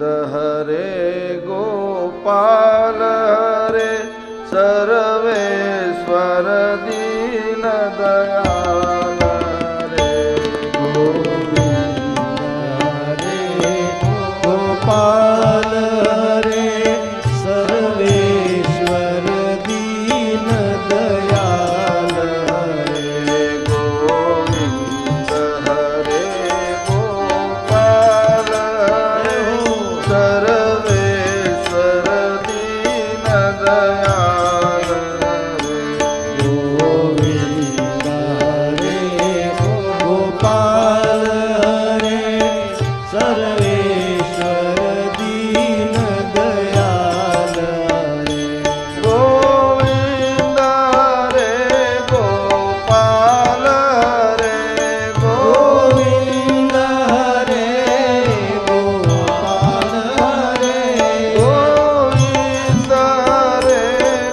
Hare Gopal Hare Sarveshwar Deen Dayal Hare Govind Hare Gopal Hare Sarveshwar Deen Dayal Hare Govind Hare Gopal Hare Sarveshwar Deen Dayal Hare Govind Hare Gopal Hare Sarveshwar Deen Dayal Hare Govind Hare Gopal Hare Govind Hare Gopal Hare Govind Hare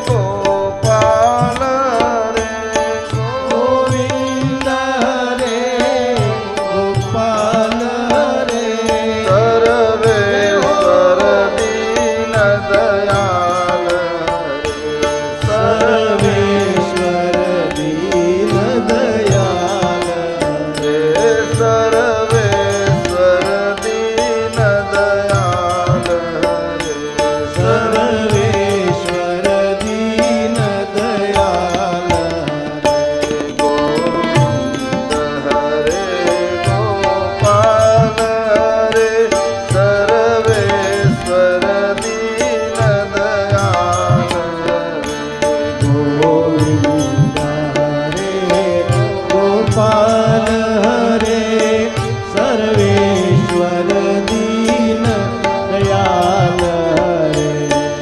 Gopal Hare Govind Hare Gopal Hare Sarveshwar Deen Dayal Hare Sarveshwar Deen Dayal Hare Sarveshwar Deen Dayal Hare Sarveshwar Deen Dayal Hare Govind Hare Gopal Hare Sarveshwar Deen Dayal Hare Govind Hare Gopal Hare Sarveshwar Deen Dayal Hare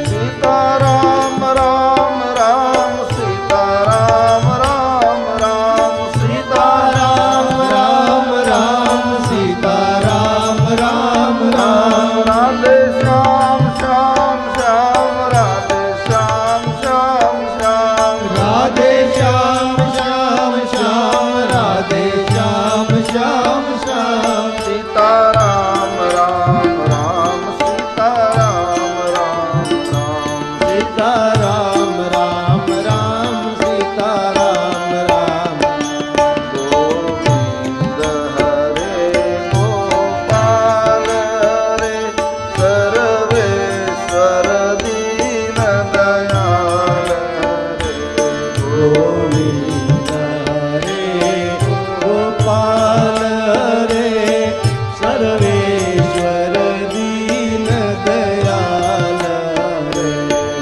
Sitaram Ram Ram Sitaram Ram Ram Sitaram Ram Ram Sitaram Ram Ram Radhe Shyam Shyam Shyam Radhe Shyam Shyam Shyam Radhe Shyam Shyam Shyam Radhe Shyam Shyam Shyam Sitaram Ram Ram Sitaram Ram Ram Sitaram Ram Ram Sitaram Ram Govind Hare Gopal Hare Sarveshwar Deen Dayal Hare Govind Hare Gopal Hare Sarveshwar Deen Dayal Hare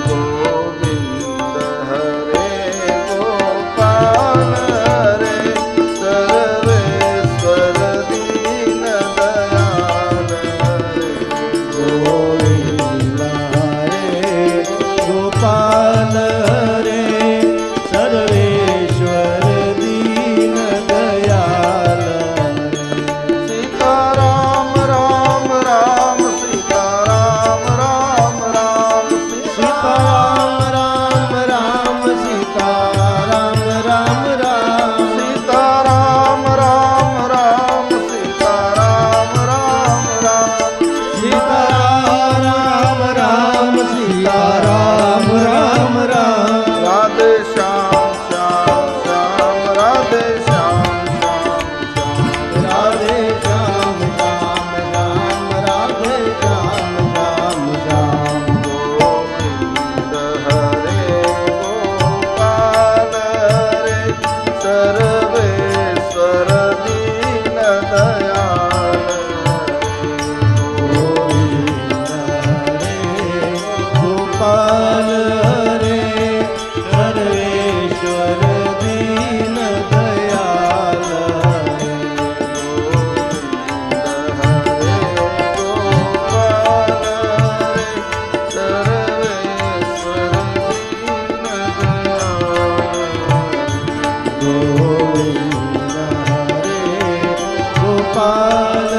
Govind Hare Gopal Hare Sarveshwar Deen Dayal Hare Govind Hare Gopal Hare Sarveshwar Deen Dayal Hare Sitaram Ram Ram Sitaram Ram Ram Sitaram Ram Ram Sitaram Ram Ram Sitaram Ram Ram Sitaram Ram Ram Sitaram Ram Sitaram Ram Ram Radhe Shyam Shyam Shyam Radhe Shyam Shyam Shyam Radhe Shyam Shyam Shyam Radhe Shyam Shyam Shyam Govind Hare Gopal Hare Sarveshwar Deen Dayal Govind Hare Gopal Hare Sarveshwar Deen Dayal Hare Govind Hare Gopal Hare Sarveshwar Deen Dayal Hare Govind Hare Gopal